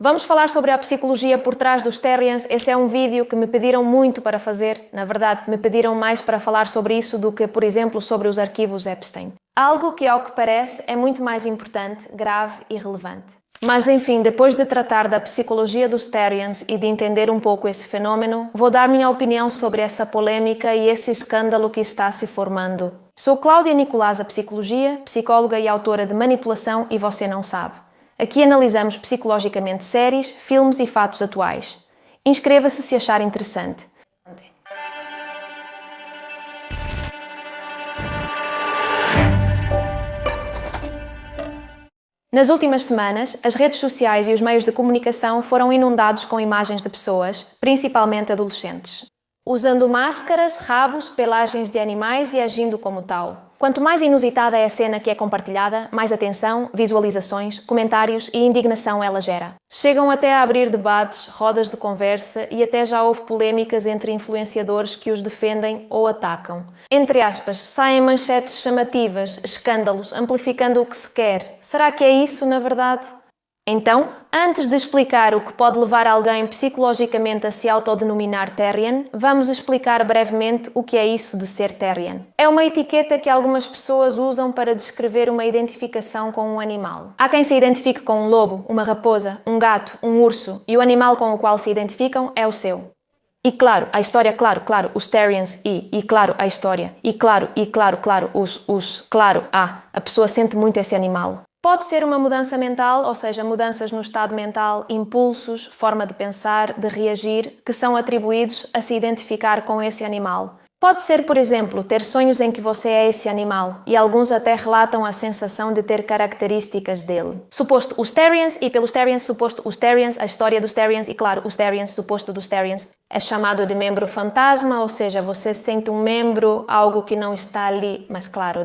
Vamos falar sobre a psicologia por trás dos Terriers. Esse é um vídeo que me pediram muito para fazer. Na verdade, me pediram mais para falar sobre isso do que, por exemplo, sobre os arquivos Epstein. Algo que, ao que parece, é muito mais importante, grave e relevante. Mas, enfim, depois de tratar da psicologia dos Terriers e de entender um pouco esse fenômeno, vou dar minha opinião sobre essa polêmica e esse escândalo que está se formando. Sou Cláudia Nicolás, a Psicologia, psicóloga e autora de Manipulação e Você Não Sabe. Aqui analisamos psicologicamente séries, filmes e fatos atuais. Inscreva-se se achar interessante. Nas últimas semanas, as redes sociais e os meios de comunicação foram inundados com imagens de pessoas, principalmente adolescentes, usando máscaras, rabos, pelagens de animais e agindo como tal. Quanto mais inusitada é a cena que é compartilhada, mais atenção, visualizações, comentários e indignação ela gera. Chegam até a abrir debates, rodas de conversa e até já houve polêmicas entre influenciadores que os defendem ou atacam. Entre aspas, saem manchetes chamativas, escândalos, amplificando o que se quer. Será que é isso, na verdade? Então, antes de explicar o que pode levar alguém psicologicamente a se autodenominar Terrien, vamos explicar brevemente o que é isso de ser Terrien. É uma etiqueta que algumas pessoas usam para descrever uma identificação com um animal. Há quem se identifique com um lobo, uma raposa, um gato, um urso, e o animal com o qual se identificam é o seu. E claro, a história, claro, os Terriens e claro, a história, e claro, a pessoa sente muito esse animal. Pode ser uma mudança mental, ou seja, mudanças no estado mental, impulsos, forma de pensar, de reagir, que são atribuídos a se identificar com esse animal. Pode ser, por exemplo, ter sonhos em que você é esse animal, e alguns até relatam a sensação de ter características dele. Suposto os Terriens, e pelos Terriens suposto os Terriens, a história dos Terriens, e claro, os Terriens suposto dos Terriens, é chamado de membro fantasma, ou seja, você sente um membro, algo que não está ali, mas claro,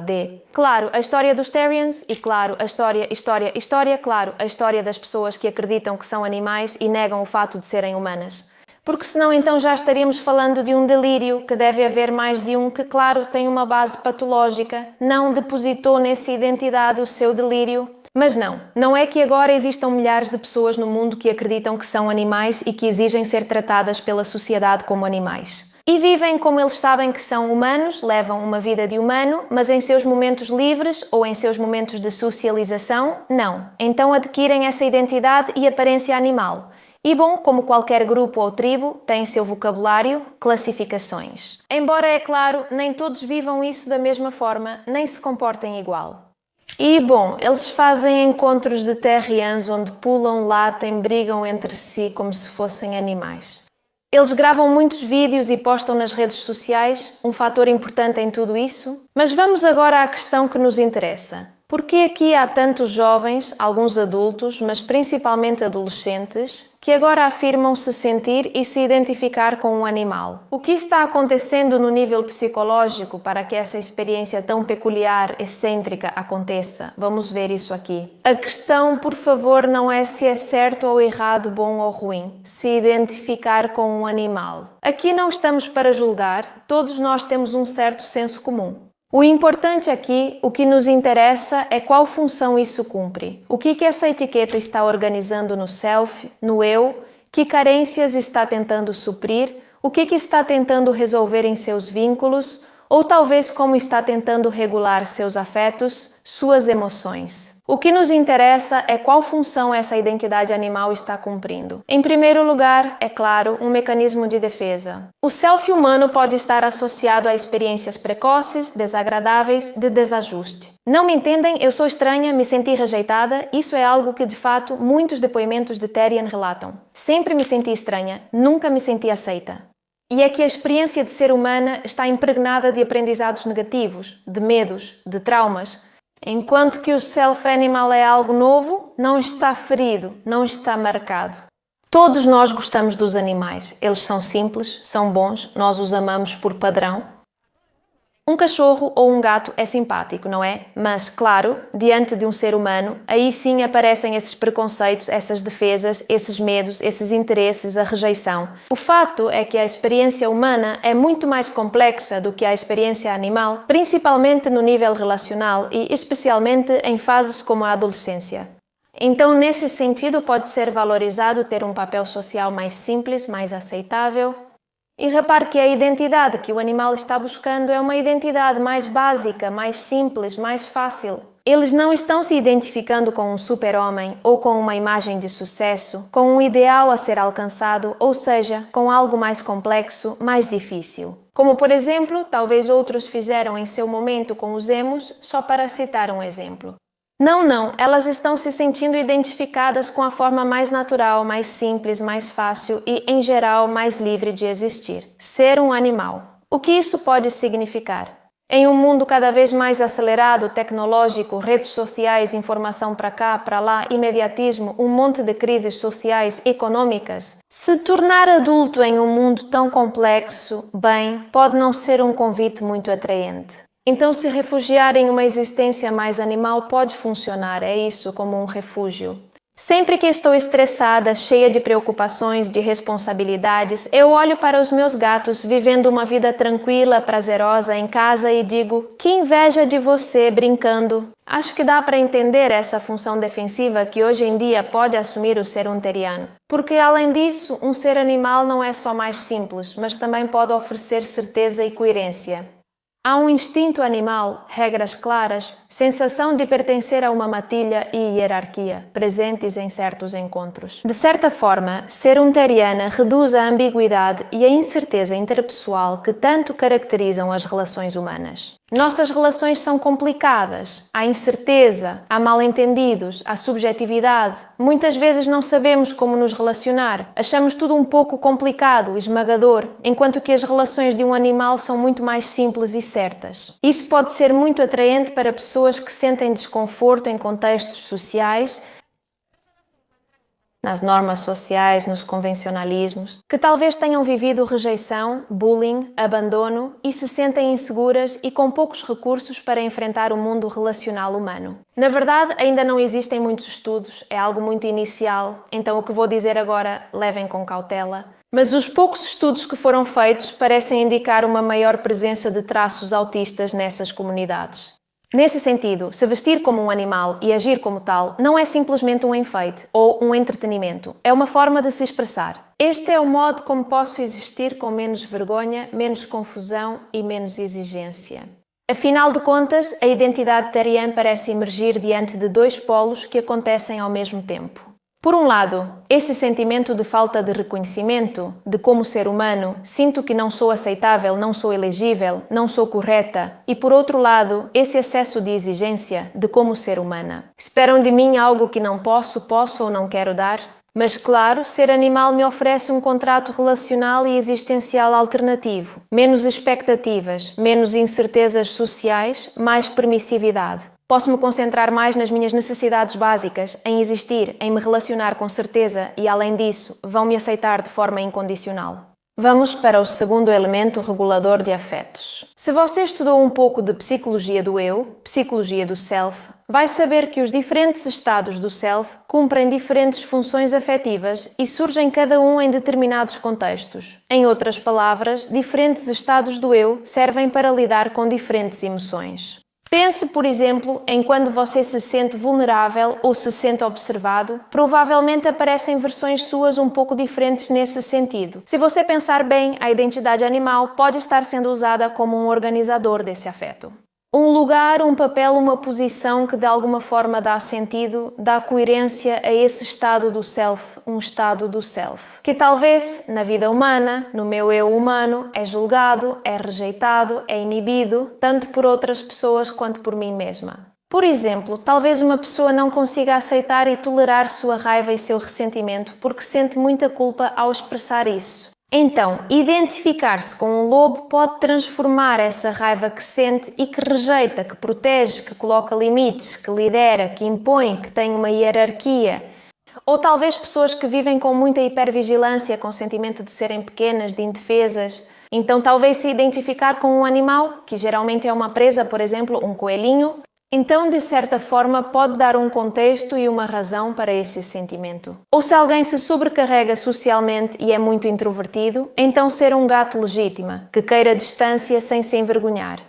Claro, a história dos Terriens, e claro, a história, claro, a história das pessoas que acreditam que são animais e negam o fato de serem humanas. Porque senão então já estaríamos falando de um delírio, que deve haver mais de um que, claro, tem uma base patológica, não depositou nessa identidade o seu delírio. Mas não é que agora existam milhares de pessoas no mundo que acreditam que são animais e que exigem ser tratadas pela sociedade como animais. E vivem como eles sabem que são humanos, levam uma vida de humano, mas em seus momentos livres ou em seus momentos de socialização, não. Então adquirem essa identidade e aparência animal. E bom, como qualquer grupo ou tribo, tem seu vocabulário, classificações. Embora, é claro, nem todos vivam isso da mesma forma, nem se comportem igual. E bom, eles fazem encontros de terriens onde pulam, latem, brigam entre si como se fossem animais. Eles gravam muitos vídeos e postam nas redes sociais, um fator importante em tudo isso. Mas vamos agora à questão que nos interessa. Por que aqui há tantos jovens, alguns adultos, mas principalmente adolescentes, que agora afirmam se sentir e se identificar com um animal? O que está acontecendo no nível psicológico para que essa experiência tão peculiar, excêntrica, aconteça? Vamos ver isso aqui. A questão, por favor, não é se é certo ou errado, bom ou ruim, se identificar com um animal. Aqui não estamos para julgar, todos nós temos um certo senso comum. O importante aqui, o que nos interessa é qual função isso cumpre. O que essa etiqueta está organizando no self, no eu, que carências está tentando suprir, o que está tentando resolver em seus vínculos, ou talvez como está tentando regular seus afetos, suas emoções. O que nos interessa é qual função essa identidade animal está cumprindo. Em primeiro lugar, é claro, um mecanismo de defesa. O self humano pode estar associado a experiências precoces, desagradáveis, de desajuste. Não me entendem? Eu sou estranha, me senti rejeitada. Isso é algo que, de fato, muitos depoimentos de Terrien relatam. Sempre me senti estranha, nunca me senti aceita. E é que a experiência de ser humana está impregnada de aprendizados negativos, de medos, de traumas. Enquanto que o self-animal é algo novo, não está ferido, não está marcado. Todos nós gostamos dos animais. Eles são simples, são bons, nós os amamos por padrão. Um cachorro ou um gato é simpático, não é? Mas, claro, diante de um ser humano, aí sim aparecem esses preconceitos, essas defesas, esses medos, esses interesses, a rejeição. O fato é que a experiência humana é muito mais complexa do que a experiência animal, principalmente no nível relacional e especialmente em fases como a adolescência. Então, nesse sentido, pode ser valorizado ter um papel social mais simples, mais aceitável. E repare que a identidade que o animal está buscando é uma identidade mais básica, mais simples, mais fácil. Eles não estão se identificando com um super-homem ou com uma imagem de sucesso, com um ideal a ser alcançado, ou seja, com algo mais complexo, mais difícil. Como, por exemplo, talvez outros fizeram em seu momento com os emos, só para citar um exemplo. Não, elas estão se sentindo identificadas com a forma mais natural, mais simples, mais fácil e, em geral, mais livre de existir. Ser um animal. O que isso pode significar? Em um mundo cada vez mais acelerado, tecnológico, redes sociais, informação para cá, para lá, imediatismo, um monte de crises sociais, econômicas, se tornar adulto em um mundo tão complexo, bem, pode não ser um convite muito atraente. Então, se refugiar em uma existência mais animal pode funcionar, é isso, como um refúgio. Sempre que estou estressada, cheia de preocupações, de responsabilidades, eu olho para os meus gatos vivendo uma vida tranquila, prazerosa em casa e digo: que inveja de você brincando. Acho que dá para entender essa função defensiva que hoje em dia pode assumir o ser unteriano. Porque, além disso, um ser animal não é só mais simples, mas também pode oferecer certeza e coerência. Há um instinto animal, regras claras, sensação de pertencer a uma matilha e hierarquia, presentes em certos encontros. De certa forma, ser unteriana reduz a ambiguidade e a incerteza interpessoal que tanto caracterizam as relações humanas. Nossas relações são complicadas, há incerteza, há mal-entendidos, há subjetividade. Muitas vezes não sabemos como nos relacionar, achamos tudo um pouco complicado, esmagador, enquanto que as relações de um animal são muito mais simples e certas. Isso pode ser muito atraente para pessoas que sentem desconforto em contextos sociais, nas normas sociais, nos convencionalismos, que talvez tenham vivido rejeição, bullying, abandono e se sentem inseguras e com poucos recursos para enfrentar o mundo relacional humano. Na verdade, ainda não existem muitos estudos, é algo muito inicial, então o que vou dizer agora levem com cautela. Mas os poucos estudos que foram feitos parecem indicar uma maior presença de traços autistas nessas comunidades. Nesse sentido, se vestir como um animal e agir como tal não é simplesmente um enfeite ou um entretenimento, é uma forma de se expressar. Este é o modo como posso existir com menos vergonha, menos confusão e menos exigência. Afinal de contas, a identidade terrian parece emergir diante de dois polos que acontecem ao mesmo tempo. Por um lado, esse sentimento de falta de reconhecimento, de como ser humano, sinto que não sou aceitável, não sou elegível, não sou correta, e por outro lado, esse excesso de exigência, de como ser humana. Esperam de mim algo que não posso ou não quero dar? Mas claro, ser animal me oferece um contrato relacional e existencial alternativo, menos expectativas, menos incertezas sociais, mais permissividade. Posso-me concentrar mais nas minhas necessidades básicas, em existir, em me relacionar com certeza e, além disso, vão-me aceitar de forma incondicional. Vamos para o segundo elemento regulador de afetos. Se você estudou um pouco de psicologia do eu, psicologia do self, vai saber que os diferentes estados do self cumprem diferentes funções afetivas e surgem cada um em determinados contextos. Em outras palavras, diferentes estados do eu servem para lidar com diferentes emoções. Pense, por exemplo, em quando você se sente vulnerável ou se sente observado, provavelmente aparecem versões suas um pouco diferentes nesse sentido. Se você pensar bem, a identidade animal pode estar sendo usada como um organizador desse afeto. Um lugar, um papel, uma posição que de alguma forma dá sentido, dá coerência a esse estado do self, um estado do self, que talvez, na vida humana, no meu eu humano, é julgado, é rejeitado, é inibido, tanto por outras pessoas quanto por mim mesma. Por exemplo, talvez uma pessoa não consiga aceitar e tolerar sua raiva e seu ressentimento porque sente muita culpa ao expressar isso. Então, identificar-se com um lobo pode transformar essa raiva que sente e que rejeita, que protege, que coloca limites, que lidera, que impõe, que tem uma hierarquia. Ou talvez pessoas que vivem com muita hipervigilância, com o sentimento de serem pequenas, de indefesas. Então, talvez se identificar com um animal, que geralmente é uma presa, por exemplo, um coelhinho. Então, de certa forma, pode dar um contexto e uma razão para esse sentimento. Ou se alguém se sobrecarrega socialmente e é muito introvertido, então ser um gato legítima, que queira distância sem se envergonhar.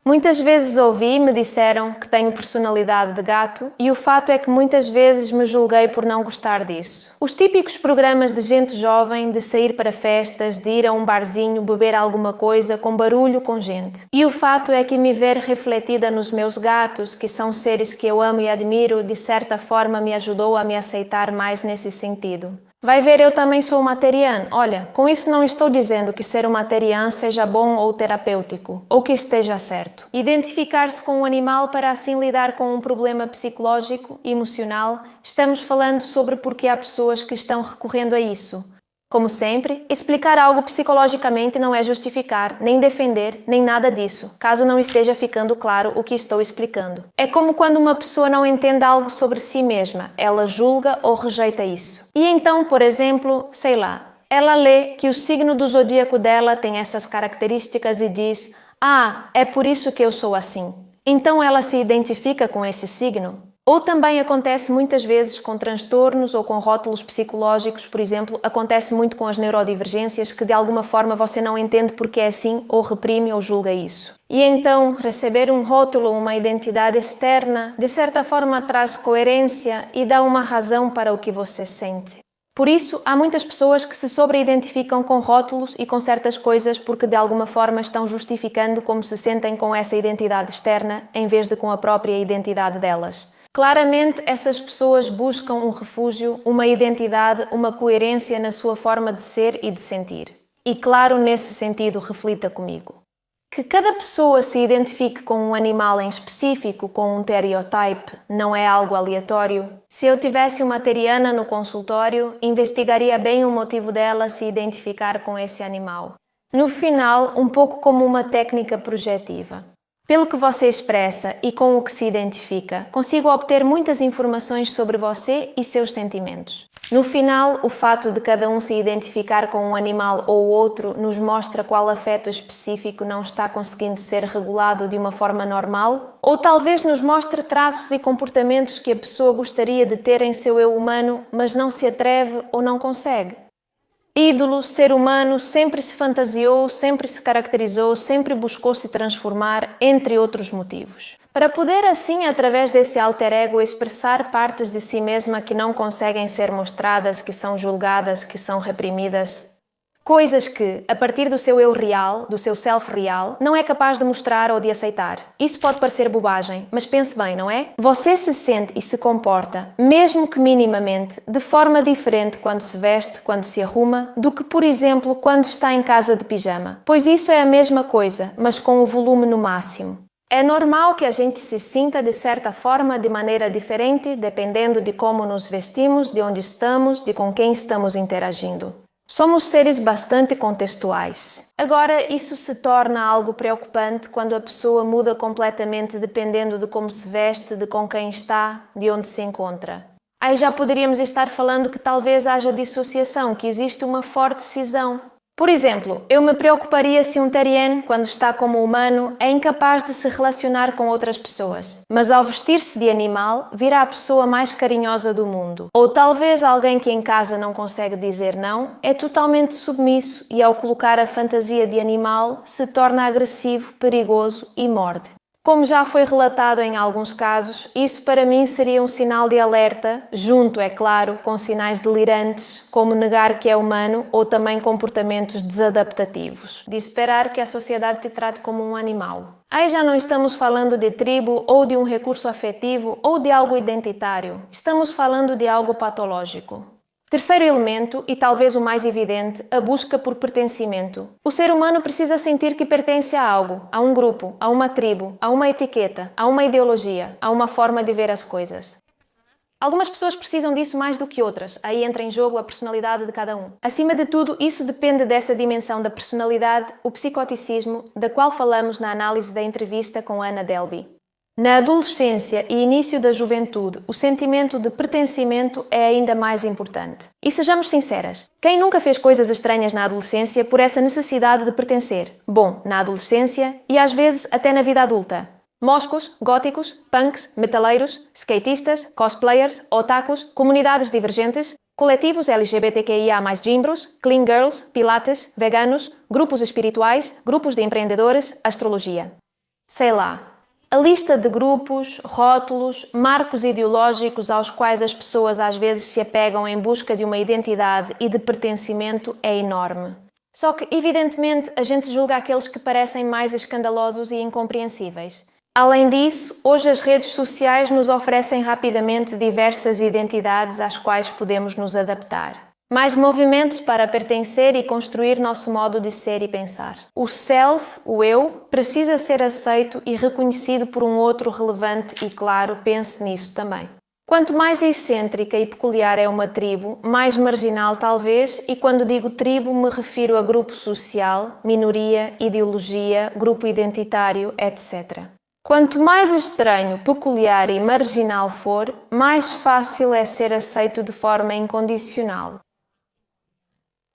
Muitas vezes ouvi e me disseram que tenho personalidade de gato e o fato é que muitas vezes me julguei por não gostar disso. Os típicos programas de gente jovem de sair para festas, de ir a um barzinho, beber alguma coisa com barulho, com gente. E o fato é que me ver refletida nos meus gatos, que são seres que eu amo e admiro, de certa forma me ajudou a me aceitar mais nesse sentido. Vai ver, eu também sou uma terian. Olha, com isso não estou dizendo que ser uma terian seja bom ou terapêutico, ou que esteja certo. Identificar-se com um animal para assim lidar com um problema psicológico, emocional, estamos falando sobre porque há pessoas que estão recorrendo a isso. Como sempre, explicar algo psicologicamente não é justificar, nem defender, nem nada disso, caso não esteja ficando claro o que estou explicando. É como quando uma pessoa não entende algo sobre si mesma, ela julga ou rejeita isso. E então, por exemplo, sei lá, ela lê que o signo do zodíaco dela tem essas características e diz: "Ah, é por isso que eu sou assim." Então ela se identifica com esse signo? Ou também acontece muitas vezes com transtornos ou com rótulos psicológicos, por exemplo, acontece muito com as neurodivergências que de alguma forma você não entende porque é assim, ou reprime ou julga isso. E então receber um rótulo, uma identidade externa, de certa forma traz coerência e dá uma razão para o que você sente. Por isso, há muitas pessoas que se sobre-identificam com rótulos e com certas coisas porque de alguma forma estão justificando como se sentem com essa identidade externa em vez de com a própria identidade delas. Claramente, essas pessoas buscam um refúgio, uma identidade, uma coerência na sua forma de ser e de sentir. E claro, nesse sentido, reflita comigo. Que cada pessoa se identifique com um animal em específico, com um stereotype, não é algo aleatório. Se eu tivesse uma teriana no consultório, investigaria bem o motivo dela se identificar com esse animal. No final, um pouco como uma técnica projetiva. Pelo que você expressa e com o que se identifica, consigo obter muitas informações sobre você e seus sentimentos. No final, o fato de cada um se identificar com um animal ou outro nos mostra qual afeto específico não está conseguindo ser regulado de uma forma normal, ou talvez nos mostre traços e comportamentos que a pessoa gostaria de ter em seu eu humano, mas não se atreve ou não consegue. Ídolo, ser humano, sempre se fantasiou, sempre se caracterizou, sempre buscou se transformar, entre outros motivos. Para poder assim, através desse alter ego, expressar partes de si mesma que não conseguem ser mostradas, que são julgadas, que são reprimidas. Coisas que, a partir do seu eu real, do seu self real, não é capaz de mostrar ou de aceitar. Isso pode parecer bobagem, mas pense bem, não é? Você se sente e se comporta, mesmo que minimamente, de forma diferente quando se veste, quando se arruma, do que, por exemplo, quando está em casa de pijama. Pois isso é a mesma coisa, mas com o volume no máximo. É normal que a gente se sinta de certa forma de maneira diferente, dependendo de como nos vestimos, de onde estamos, de com quem estamos interagindo. Somos seres bastante contextuais. Agora, isso se torna algo preocupante quando a pessoa muda completamente dependendo de como se veste, de com quem está, de onde se encontra. Aí já poderíamos estar falando que talvez haja dissociação, que existe uma forte cisão. Por exemplo, eu me preocuparia se um terrien, quando está como humano, é incapaz de se relacionar com outras pessoas, mas ao vestir-se de animal, vira a pessoa mais carinhosa do mundo. Ou talvez alguém que em casa não consegue dizer não, é totalmente submisso e ao colocar a fantasia de animal, se torna agressivo, perigoso e morde. Como já foi relatado em alguns casos, isso para mim seria um sinal de alerta, junto, é claro, com sinais delirantes, como negar que é humano ou também comportamentos desadaptativos, de esperar que a sociedade te trate como um animal. Aí já não estamos falando de tribo ou de um recurso afetivo ou de algo identitário, estamos falando de algo patológico. Terceiro elemento, e talvez o mais evidente, a busca por pertencimento. O ser humano precisa sentir que pertence a algo, a um grupo, a uma tribo, a uma etiqueta, a uma ideologia, a uma forma de ver as coisas. Algumas pessoas precisam disso mais do que outras, aí entra em jogo a personalidade de cada um. Acima de tudo, isso depende dessa dimensão da personalidade, o psicoticismo, da qual falamos na análise da entrevista com Anna Delby. Na adolescência e início da juventude, o sentimento de pertencimento é ainda mais importante. E sejamos sinceras, quem nunca fez coisas estranhas na adolescência por essa necessidade de pertencer? Bom, na adolescência e às vezes até na vida adulta. Moscos, góticos, punks, metaleiros, skatistas, cosplayers, otakus, comunidades divergentes, coletivos LGBTQIA+, gimbros, clean girls, pilates, veganos, grupos espirituais, grupos de empreendedores, astrologia. Sei lá, a lista de grupos, rótulos, marcos ideológicos aos quais as pessoas às vezes se apegam em busca de uma identidade e de pertencimento é enorme. Só que, evidentemente, a gente julga aqueles que parecem mais escandalosos e incompreensíveis. Além disso, hoje as redes sociais nos oferecem rapidamente diversas identidades às quais podemos nos adaptar. Mais movimentos para pertencer e construir nosso modo de ser e pensar. O self, o eu, precisa ser aceito e reconhecido por um outro relevante e, claro, pense nisso também. Quanto mais excêntrica e peculiar é uma tribo, mais marginal talvez, e quando digo tribo me refiro a grupo social, minoria, ideologia, grupo identitário, etc. Quanto mais estranho, peculiar e marginal for, mais fácil é ser aceito de forma incondicional.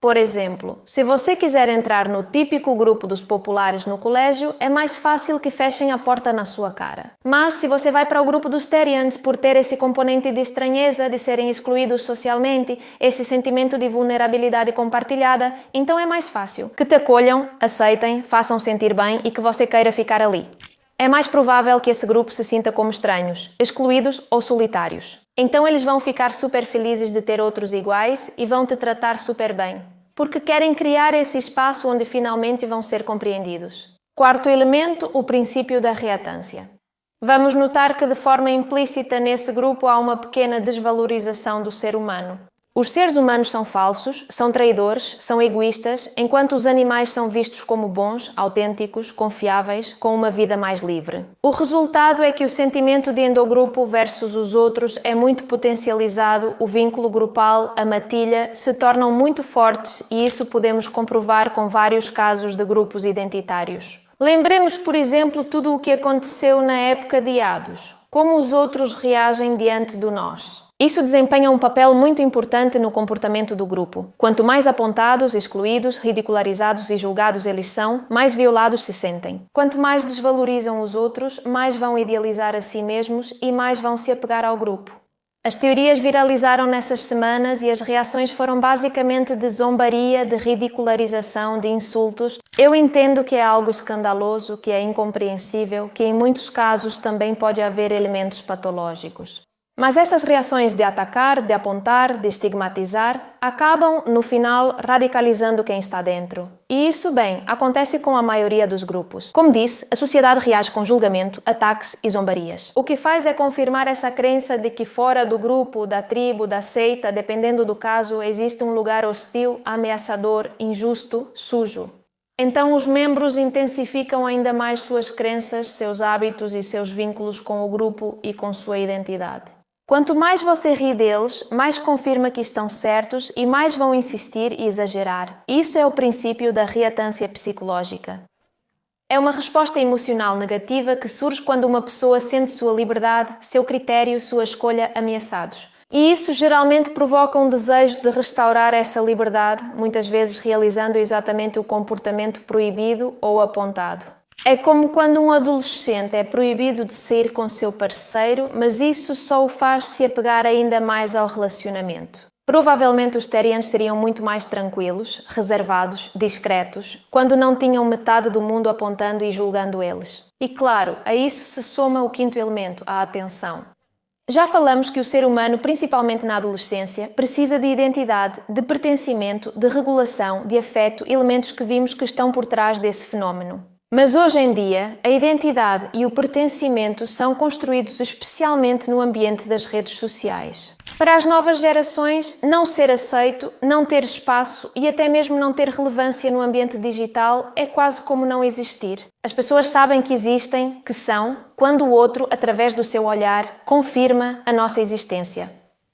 Por exemplo, se você quiser entrar no típico grupo dos populares no colégio, é mais fácil que fechem a porta na sua cara. Mas se você vai para o grupo dos Therians por ter esse componente de estranheza, de serem excluídos socialmente, esse sentimento de vulnerabilidade compartilhada, então é mais fácil que te acolham, aceitem, façam sentir bem e que você queira ficar ali. É mais provável que esse grupo se sinta como estranhos, excluídos ou solitários. Então eles vão ficar super felizes de ter outros iguais e vão te tratar super bem, porque querem criar esse espaço onde finalmente vão ser compreendidos. Quarto elemento, o princípio da reatância. Vamos notar que de forma implícita nesse grupo há uma pequena desvalorização do ser humano. Os seres humanos são falsos, são traidores, são egoístas, enquanto os animais são vistos como bons, autênticos, confiáveis, com uma vida mais livre. O resultado é que o sentimento de endogrupo versus os outros é muito potencializado, o vínculo grupal, a matilha, se tornam muito fortes e isso podemos comprovar com vários casos de grupos identitários. Lembremos, por exemplo, tudo o que aconteceu na época de Ados, como os outros reagem diante do nós. Isso desempenha um papel muito importante no comportamento do grupo. Quanto mais apontados, excluídos, ridicularizados e julgados eles são, mais violados se sentem. Quanto mais desvalorizam os outros, mais vão idealizar a si mesmos e mais vão se apegar ao grupo. As teorias viralizaram nessas semanas e as reações foram basicamente de zombaria, de ridicularização, de insultos. Eu entendo que é algo escandaloso, que é incompreensível, que em muitos casos também pode haver elementos patológicos. Mas essas reações de atacar, de apontar, de estigmatizar, acabam, no final, radicalizando quem está dentro. E isso, bem, acontece com a maioria dos grupos. Como disse, a sociedade reage com julgamento, ataques e zombarias. O que faz é confirmar essa crença de que fora do grupo, da tribo, da seita, dependendo do caso, existe um lugar hostil, ameaçador, injusto, sujo. Então os membros intensificam ainda mais suas crenças, seus hábitos e seus vínculos com o grupo e com sua identidade. Quanto mais você ri deles, mais confirma que estão certos e mais vão insistir e exagerar. Isso é o princípio da reatância psicológica. É uma resposta emocional negativa que surge quando uma pessoa sente sua liberdade, seu critério, sua escolha ameaçados. E isso geralmente provoca um desejo de restaurar essa liberdade, muitas vezes realizando exatamente o comportamento proibido ou apontado. É como quando um adolescente é proibido de sair com seu parceiro, mas isso só o faz se apegar ainda mais ao relacionamento. Provavelmente os Therians seriam muito mais tranquilos, reservados, discretos, quando não tinham metade do mundo apontando e julgando eles. E claro, a isso se soma o quinto elemento, a atenção. Já falamos que o ser humano, principalmente na adolescência, precisa de identidade, de pertencimento, de regulação, de afeto, elementos que vimos que estão por trás desse fenómeno. Mas hoje em dia, a identidade e o pertencimento são construídos especialmente no ambiente das redes sociais. Para as novas gerações, não ser aceito, não ter espaço e até mesmo não ter relevância no ambiente digital é quase como não existir. As pessoas sabem que existem, que são, quando o outro, através do seu olhar, confirma a nossa existência.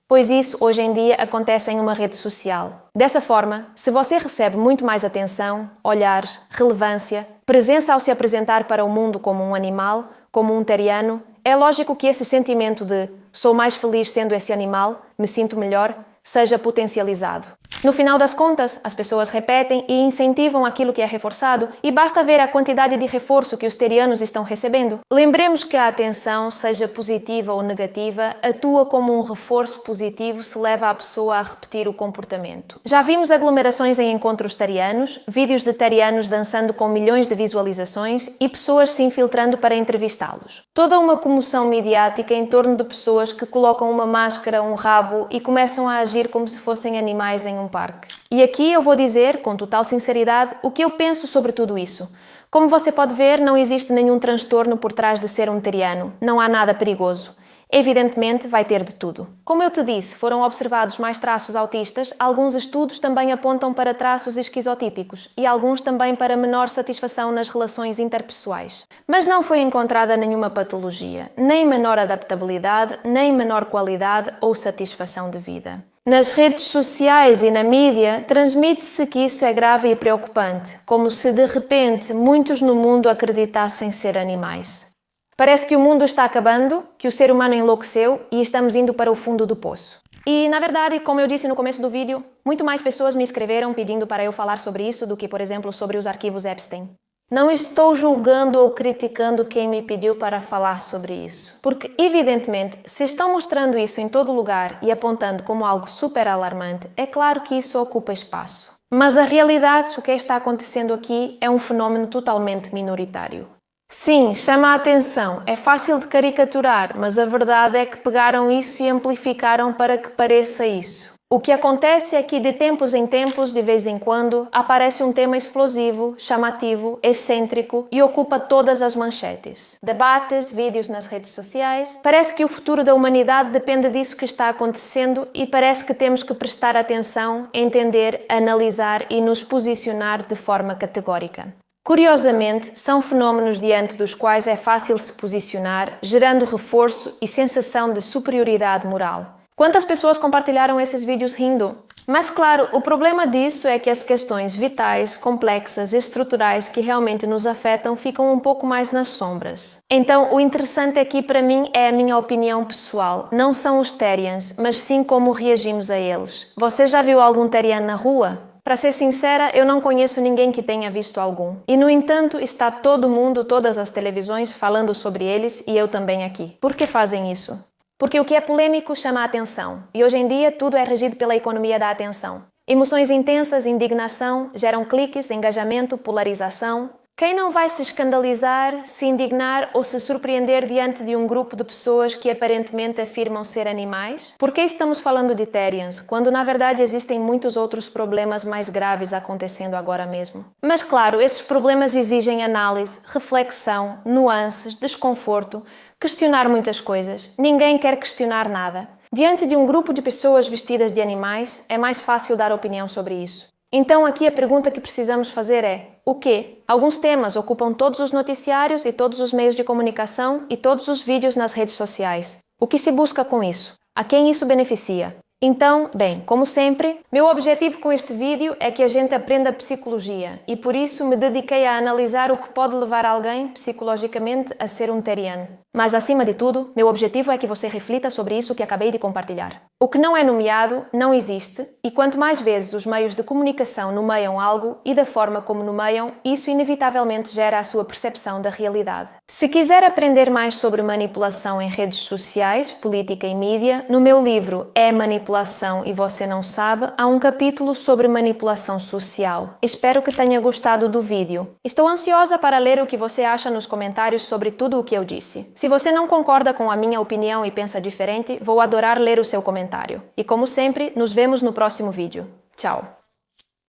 Pois isso, hoje em dia, acontece em uma rede social. Dessa forma, se você recebe muito mais atenção, olhares, relevância, presença ao se apresentar para o mundo como um animal, como um theriano, é lógico que esse sentimento de sou mais feliz sendo esse animal, me sinto melhor, seja potencializado. No final das contas, as pessoas repetem e incentivam aquilo que é reforçado e basta ver a quantidade de reforço que os terianos estão recebendo. Lembremos que a atenção, seja positiva ou negativa, atua como um reforço positivo se leva a pessoa a repetir o comportamento. Já vimos aglomerações em encontros terianos, vídeos de terianos dançando com milhões de visualizações e pessoas se infiltrando para entrevistá-los. Toda uma comoção midiática em torno de pessoas que colocam uma máscara, um rabo e começam a agir como se fossem animais em um parque. E aqui eu vou dizer, com total sinceridade, o que eu penso sobre tudo isso. Como você pode ver, não existe nenhum transtorno por trás de ser um teriano. Não há nada perigoso. Evidentemente, vai ter de tudo. Como eu te disse, foram observados mais traços autistas, alguns estudos também apontam para traços esquizotípicos e alguns também para menor satisfação nas relações interpessoais. Mas não foi encontrada nenhuma patologia, nem menor adaptabilidade, nem menor qualidade ou satisfação de vida. Nas redes sociais e na mídia, transmite-se que isso é grave e preocupante, como se de repente muitos no mundo acreditassem ser animais. Parece que o mundo está acabando, que o ser humano enlouqueceu e estamos indo para o fundo do poço. E, na verdade, como eu disse no começo do vídeo, muito mais pessoas me escreveram pedindo para eu falar sobre isso do que, por exemplo, sobre os arquivos Epstein. Não estou julgando ou criticando quem me pediu para falar sobre isso, porque, evidentemente, se estão mostrando isso em todo lugar e apontando como algo super alarmante, é claro que isso ocupa espaço. Mas a realidade, o que está acontecendo aqui, é um fenómeno totalmente minoritário. Sim, chama a atenção, é fácil de caricaturar, mas a verdade é que pegaram isso e amplificaram para que pareça isso. O que acontece é que de tempos em tempos, de vez em quando, aparece um tema explosivo, chamativo, excêntrico e ocupa todas as manchetes. Debates, vídeos nas redes sociais. Parece que o futuro da humanidade depende disso que está acontecendo e parece que temos que prestar atenção, entender, analisar e nos posicionar de forma categórica. Curiosamente, são fenómenos diante dos quais é fácil se posicionar, gerando reforço e sensação de superioridade moral. Quantas pessoas compartilharam esses vídeos rindo? Mas claro, o problema disso é que as questões vitais, complexas, estruturais que realmente nos afetam ficam um pouco mais nas sombras. Então, o interessante aqui para mim é a minha opinião pessoal. Não são os terians, mas sim como reagimos a eles. Você já viu algum terian na rua? Para ser sincera, eu não conheço ninguém que tenha visto algum. E, no entanto, está todo mundo, todas as televisões falando sobre eles e eu também aqui. Por que fazem isso? Porque o que é polêmico chama a atenção, e hoje em dia tudo é regido pela economia da atenção. Emoções intensas, indignação, geram cliques, engajamento, polarização. Quem não vai se escandalizar, se indignar ou se surpreender diante de um grupo de pessoas que aparentemente afirmam ser animais? Por que estamos falando de terians, quando na verdade existem muitos outros problemas mais graves acontecendo agora mesmo? Mas claro, esses problemas exigem análise, reflexão, nuances, desconforto, questionar muitas coisas. Ninguém quer questionar nada. Diante de um grupo de pessoas vestidas de animais, é mais fácil dar opinião sobre isso. Então aqui a pergunta que precisamos fazer é: o quê? Alguns temas ocupam todos os noticiários e todos os meios de comunicação e todos os vídeos nas redes sociais. O que se busca com isso? A quem isso beneficia? Então, bem, como sempre, meu objetivo com este vídeo é que a gente aprenda psicologia e por isso me dediquei a analisar o que pode levar alguém, psicologicamente, a ser um teriano. Mas, acima de tudo, meu objetivo é que você reflita sobre isso que acabei de compartilhar. O que não é nomeado, não existe, e quanto mais vezes os meios de comunicação nomeiam algo e da forma como nomeiam, isso inevitavelmente gera a sua percepção da realidade. Se quiser aprender mais sobre manipulação em redes sociais, política e mídia, no meu livro É Manipulação e Você Não Sabe, há um capítulo sobre manipulação social. Espero que tenha gostado do vídeo. Estou ansiosa para ler o que você acha nos comentários sobre tudo o que eu disse. Se você não concorda com a minha opinião e pensa diferente, vou adorar ler o seu comentário. E como sempre, nos vemos no próximo vídeo. Tchau!